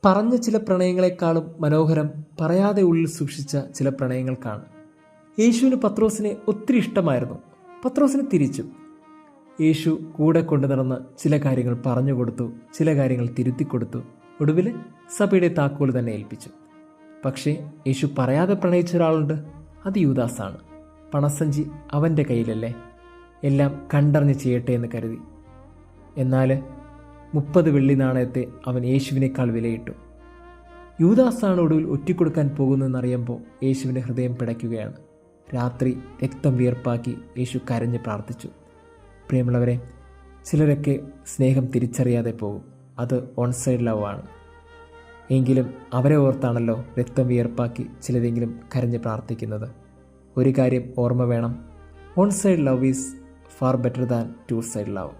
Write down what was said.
പറഞ്ഞ ചില പ്രണയങ്ങളെക്കാളും മനോഹരം പറയാതെ ഉള്ളിൽ സൂക്ഷിച്ച ചില പ്രണയങ്ങൾക്കാണ്. യേശുവിന് പത്രോസിനെ ഒത്തിരി ഇഷ്ടമായിരുന്നു. പത്രോസിന് തിരിച്ചു. യേശു കൂടെ കൊണ്ടു നടന്ന് ചില കാര്യങ്ങൾ പറഞ്ഞു കൊടുത്തു, ചില കാര്യങ്ങൾ തിരുത്തിക്കൊടുത്തു. ഒടുവിൽ സഭയുടെ താക്കോൽ തന്നെ ഏൽപ്പിച്ചു. പക്ഷേ യേശു പറയാതെ പ്രണയിച്ച ഒരാളുണ്ട്. അത് യൂദാസാണ്. പണസഞ്ചി അവൻ്റെ കയ്യിലല്ലേ, എല്ലാം കണ്ടറിഞ്ഞ് ചെയ്യട്ടെ എന്ന് കരുതി. എന്നാൽ 30 വെള്ളി നാണയത്തെ അവൻ യേശുവിനേക്കാൾ വിലയിട്ടു. യൂദാസാണ് ഒടുവിൽ ഒറ്റിക്കൊടുക്കാൻ പോകുന്നതെന്നറിയുമ്പോൾ യേശുവിൻ്റെ ഹൃദയം പിടയ്ക്കുകയാണ്. രാത്രി രക്തം വിയർപ്പാക്കി യേശു കരഞ്ഞ് പ്രാർത്ഥിച്ചു. പ്രിയമുള്ളവരെ, ചിലരൊക്കെ സ്നേഹം തിരിച്ചറിയാതെ പോകും. അത് ഓൺ സൈഡ് ലവ് ആണ്. എങ്കിലും അവരെ ഓർത്താണല്ലോ രക്തം വിയർപ്പാക്കി ചിലരെങ്കിലും കരഞ്ഞ് പ്രാർത്ഥിക്കുന്നത്. ഒരു കാര്യം ഓർമ്മ വേണം, one side love is far better than two side love.